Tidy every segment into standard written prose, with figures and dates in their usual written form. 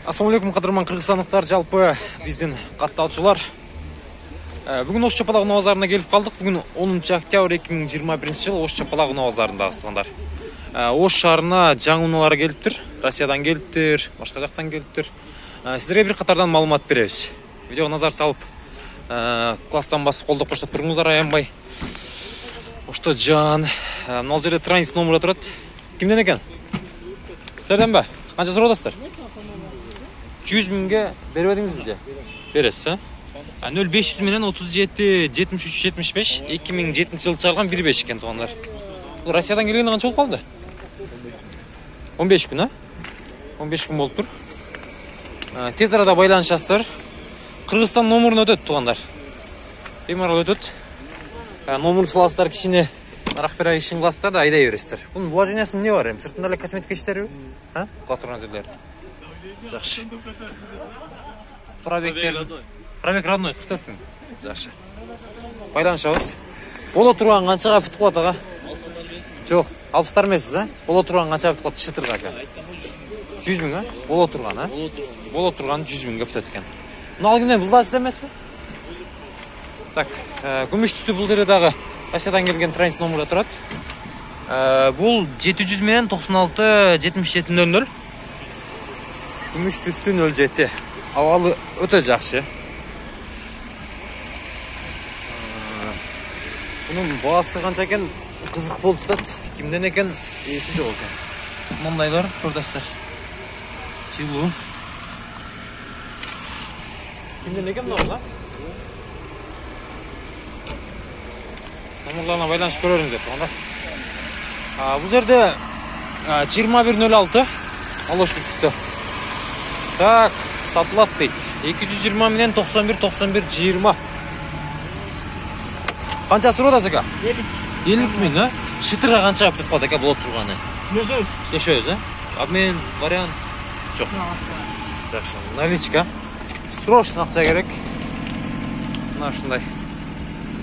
Ассалаумалейкум, кадырман кыргызстандыктар, жалпы биздин катталчылар. Бүгүн Ош Чапалак базарына келип калдык. Бүгүн 10 октябрь 2021 жыл Ош Чапалак базарындагы туугандар. Ош шаарына жаңы унаалар келиптир. Россиядан келиптир, башка жактан келиптир. Сиздерге бир катардан маалымат беребиз. Видеого назар салып, класстан басып колдоп коштоп туруңуздар, аянбай. Ошто жан, мына жерде транзит номер турат. Кимден экен? Сиздерден бе? Канча сурап атасыздар? 100 миңге бербедиңиз бизге? Бересиз, 0500 менен 37 73 75 2007 жылы чыгарган 1.5 экен туугандар. Бул Россиядан келгенде канча болуп калды? 15 күн, 15 күн болуп тур. Тез арада байланышасыздар. Кыргызстан номерин өтөт туугандар. Бемарал өтөт. Номер саласыздар, кичине нарак бере ишин кыласыздар да айдай бересиздер. Бунун вложениясы эмне бар? Сыртында эле косметика иштерби? Кыла турган жерлер. Жакшы. Пробег родной 44 миң. Жакшы. Байланышабыз. Боло турган канчага бүтүп калат ага? Жок, алпыстар эмессиз, Боло турган канчага бүтүп калат шытырга экен? 100 миң, Боло турган, Боло турган 100 миңге бүтөт экен. Мына кимден булдачы эмеспи? Так, күмүш түстүү бул жерде дагы Россиядан келген транзит номерде турат. Бул 700 менен 96 77 00. Күмүш түстүү 07. Абалы өтө жакшы. Bunun bağısı kanca eken kızık bol tutat. Kimden eken iyisi de oldu. Mındaylar arkadaşlar. Çiğlu. Kimden eken mi orada? Namurlarına baylanış görürüm dedi. Bu yerde 21.06 aloş bitişti. Tak, satılat deydi. 220 minen 91 20. Kança sırada aka? 50 ming, Şıtırga kança yaptık bad aka bolot turgаны? Сөз, Обмен, вариант. Жок. Жакшы. Наличка. Срочно акча керек. Мына ушундай.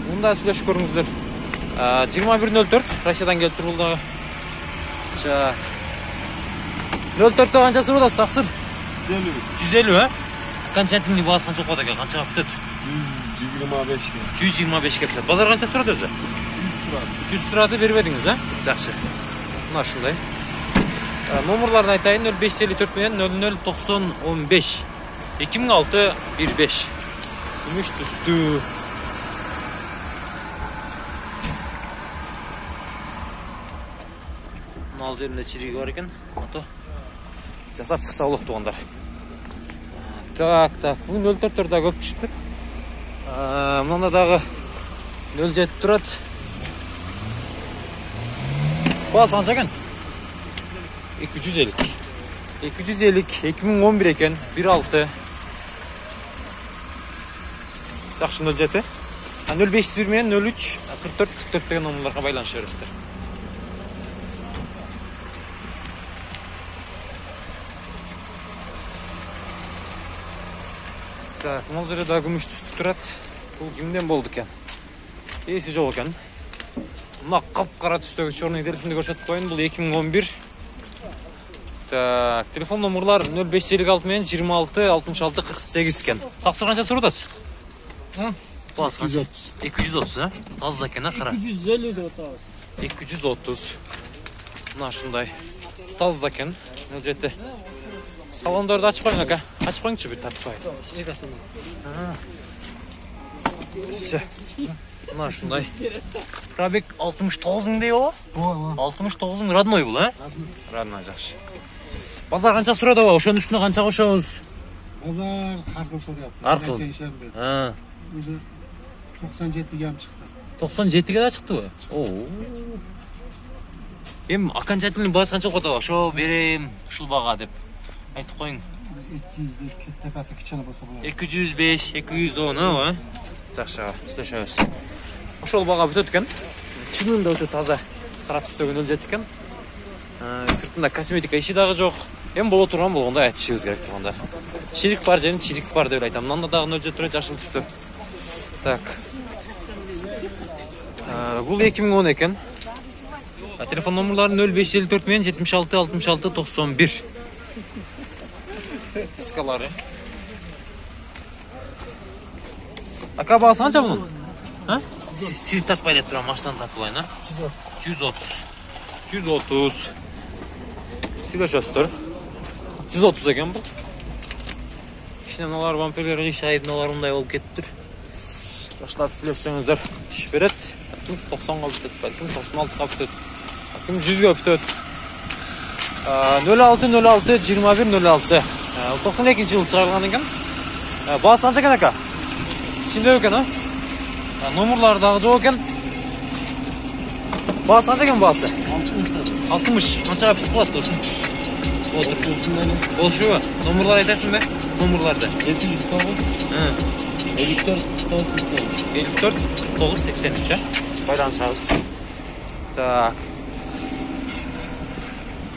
Мында сүйлөшүп көрүңүздөр. 21.04 Россиядан келип тур бул дагы. 04'те канча сырада таксыр? 150, Канчантын баасы канча болот aka? Канчага бүтөт? 125 кетет. Базар канча турат өзү? 100 тураты бербедиңиз, Жакшы. Мына ушундай. Номерларын айтайын: 0554 менен 009015 2006 15. Күмүш түстүү. Мал жеринде чириги бар экен. Жасап чыкса болот туугандар. Так, бүгүн 04'лөрдө көп түштүк. Мында дагы 07 турат. Баасы канча экен? 250. 2011 экен, 16. Жакшы 07. 0501 менен 03 44 деген номерларга байланышып бересиздер. Так, мына жерде да күмүш түстүү турат. Бул кимден болду экен? Эси жок экен. Мына капкара түстөгү чорный телефонду көрсөтүп коеюн. Бул 2011. Так, телефон номерлар 0556 менен 26 66 48 экен. Таксыр канча сурап атасыз? Баасы канча? 230, Таза экен, кара. 250 деп атабыз. 230. Мына ушундай. Таза экен. 07. Салондорду ачып коюң ака. Ачып коюңчу бир тартпай. Мына ушундай. Пробег 69 миң дейби го? 69 миң родной бул, Родной, жакшы. Базар канча сурады го? Ошонун үстүнө канча кошобуз? Базар Харков сурат. Харков. Уже 97 гам чыкты. 97ге да чыктыбы? Эми окончательный баасы канча болот? Ошо берем, ушул бага деп айтып коюң. 200 деп тепасы кичине болсо болот. 205, 210, Жакшы, сүйлөшөбүз. Ошол бага бүтөт экен. Чынында өтө таза. Кара түстөгөн 07 экен. Сыртында косметика иши дагы жок. Эми боло турган болгондо айтышыбыз керек туугандар. Чирик бар жерин чирик бар деп айтам. Мында дагы 07 турат, жашыл түстө. Так. Бул 2010 экен. Телефон номерлары 0554 менен 76 66 91. Diskaları. Aka bağısı qancha bunun? Ha? Siz tartpay deb turам, maşdan tartpayın ha? 130. 130. Söylesizdir. 130 ekan bu. Mınalar vampirler iş aydınalar unday olup ketiptir. Başlap söylesеңizdер түшүп берет. 90 bitет, balkim 96 bitет. Balkim 100 bitет. 06 21 06. 92-жылы чыгарылган экен. Баасы канча экен ака? Ичинде экен, а? Номерлары дагы жок экен. Баасы канча экен баасы? 60. Канчага бүтүп калат досум? Болшубу? Номерлар айтасың бе? Номерларды. 709. 54 983, а? Байланышабыз. Так.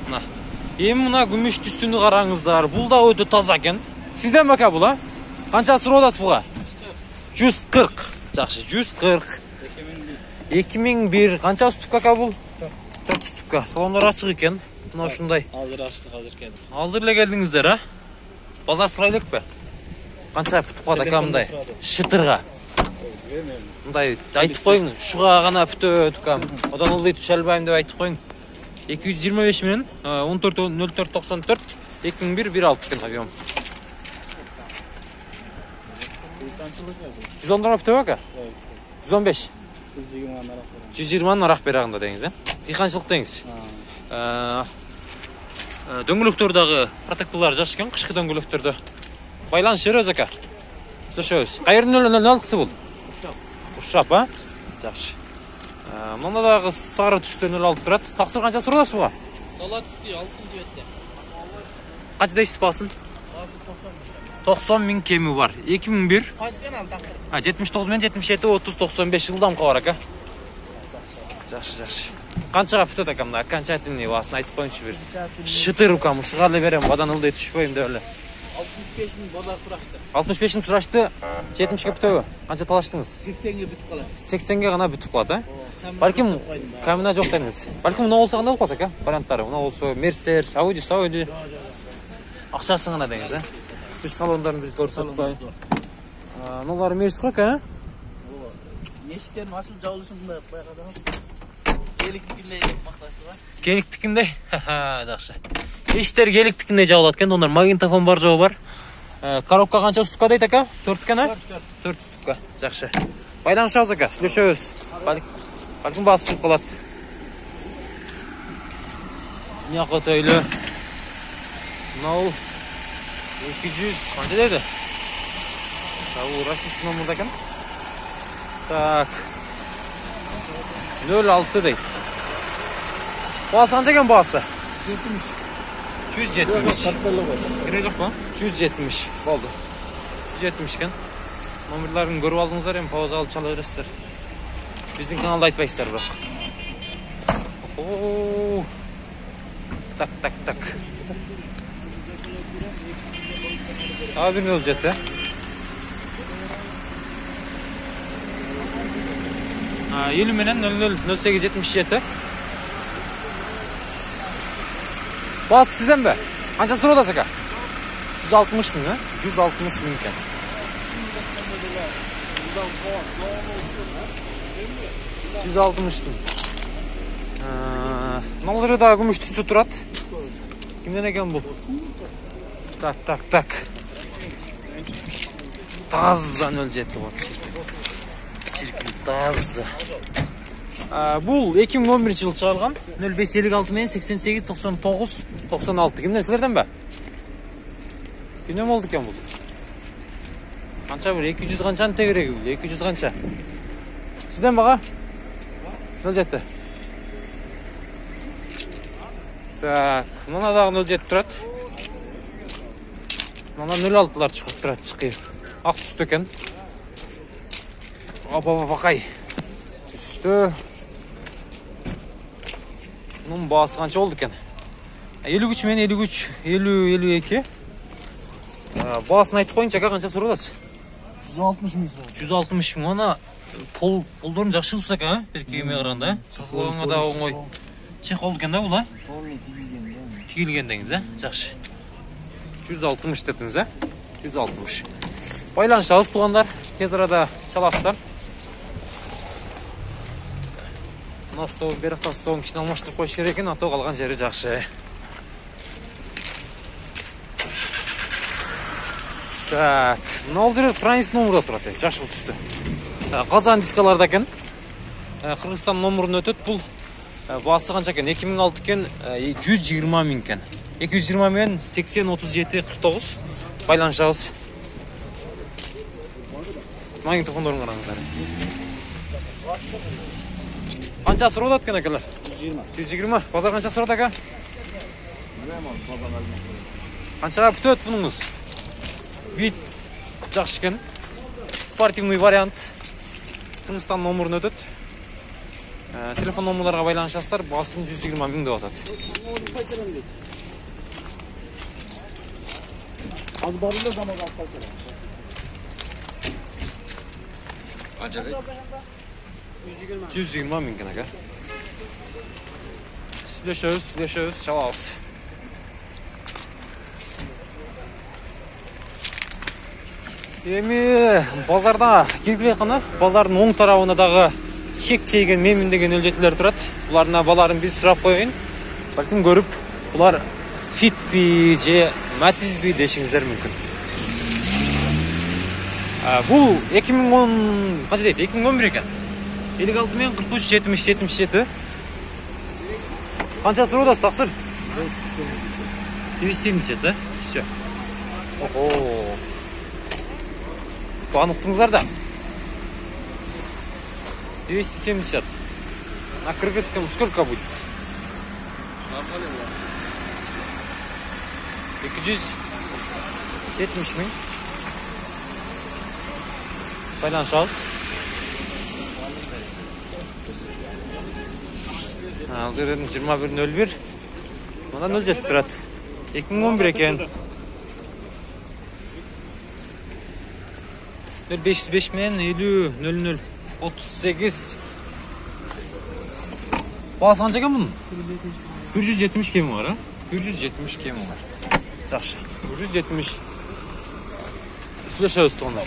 Мына. Эми мына күмүш түстүнү караңыздар. Бул да өтө таза экен. Сизден бака бул, а? Канча суродасыз буга? 140. Жакшы, 140. 2001. Канча ступка ака бул? 4 ступка. Салондар ачык экен. Мына ушундай. Азыр ачтык, азыр келдик. Азыр эле келдиңиздер, а? Базар сурай элекпи? Канча бүтүп калат ака мындай? Шытырга. Мындай айтып коюң, шуга гана бүтөт кам. Одан ылдый түшө албайм деп айтып коюң. 225 менен 140494 2001 16 экен объем. 110 дана бүтөбү ака? 115. 120 арак берагында деңиз, э? Дыйканчылык деңиз. Дөңгөлөктөр дагы протектолор жакшы экен, кышкы дөңгөлөктөрдө. Байланыш беребиз ака. Слушабыз. Кайердин 06-сы бул? Куршап, а? Жакшы. Мында дагы сары түстө 06 турат. Таксыр канча сурасыз буга? Дала түсти 600 жетти. Канча дейсиз басын? 90 миң кеми бар. 2001. Кайсы канал такыр? 79 менен 77 30 95 жылдан кабар ака. Жакшы, жакшы. Канчага бүтөт ака мында? Окончательный басын айтып коюңчу бир. Шытыр укам, ушуга эле берем, бадан ылдый түшпөйм деп эле. 65 миң базар сурашты. 65 миң сурашты. 70ге бүтөбү? Канча талаштыңыз? 80ге бүтүп калат. 80ге гана бүтүп калат, а? Балким камина жок деңиз. Балким мына болсо кандай болуп калат ака? Варианттары. Мына болсо Mercedes, Audi. Акчасын гана деңиз, а? Биз салондарын бир көрсөтүп коеюн. Мыналар Mercedes ака, а? Эшиктерин ачып жабылышын мындай байкадыңыз. Келиктикиндей мактасы бар. Келиктикиндей? Жакшы. Эштер келиктикиндей жабылат экен, ондар магнитофон бар жобу бар. Коробка канча ступка дейт ака? 4 экен, а? 4 ступка. Жакшы. Байланышабыз ака, сүйлөшөбүз. Балким баасы чыгып калат. Мыяка өтөйлү. Мынау 200 канча дейди? Бул российский номерда экен. Так. 06 дейт. Баасы канча экен баасы? 170. Кире жок па? 170 болду. 170 экен. Номерларын көрүп алдыңыздар, эми пауза алып чала бересиздер. Биздин каналда айтпайсыздар бирок. Так. Abi ne olacak ya? 50 menen 0877. Bas sizden be. Kança soru aka? 160 bin ha? 160 bin iken. Nalları da gümüş tüsü turat. Kimden eken bu? Tak. Таза 07 вот. Çirkin таза. Бул 2011-жылы чыгарылган 0556 менен 88 99 96. Кимден силерден бе? Кимден болду экен бул? Канча бир 200 канчаны тегереги бул? 200 канча? Сизден бага? 07. Так, мына дагы 07 турат. Мына 06-лар чыгып турат, чыкыр. Ак түстө экен. Бакай. Түстө. Мунун баасы канча болду экен? 53 менен 53, 50, 52. Баасын айтып коюңчу, ака канча сураласыз? 160 миң. 160 миң. Ана полдорун жакшы булса экен, беркеме караганда, саклаганга да оңой. Чехол экен да бул, а? Тигилген деңиз, а? Жакшы. 160 dediniz, 160. Байланышабыз туғандар, тез арада çalasыздар. Мына стол бері жақтан столын кішкене алмаштырып қойыш керек екен, ато қалған жері жақсы. Так, мына жер транзит номерда тұрады, жашыл түсті. Қазан дискаларда екен. Қырғызстан номерін өтеді. Бұл басы қанша екен? 2006 екен, 120 мың екен. 220 мен 80-37-49 байланышабыз. Магнитофондарын қараңыздар. Қанша сұрады екен әкелер? 120. Базар қанша сұрады әке? Қаншаға бүтеді бұныңыз? Вид жақсы екен. Спортивный вариант. Қырғызстан номерін өтеді. Телефон номерларға байланышасыздар. Басын 120 мың деп атады. Az barında zaman altta. Acayip. 120 мың екен әке. Сүйлешөз, çalабыз. Эми базарда келгілей қана, базардың оң тарауына дағы чек чейген мемін деген өлжетілер тұрады. Бұларына баларын біз сұрап қойын. Бәлкім көріп, бұлар фитпи же мәтізбі дешіңіздер мүмкін. Бұл 2010, қанша дейді? 2011 екен. 56 мен 43-70-77. Қанша сұрудасы тақсыр? 270, да? Все. Охо. Банықтыңыздар да. 270. На кыргызском сколько будет? 270 мың. Байланышабыз. Ал жерден 21.01. Мына 07 тұрады. 2011 екен. 0505 мен 50 0038. Бағасы қанша екен бұның? 170 кемі бар, 170 кемі бар. Жақсы. 170. Сөйлешеміз туғандар.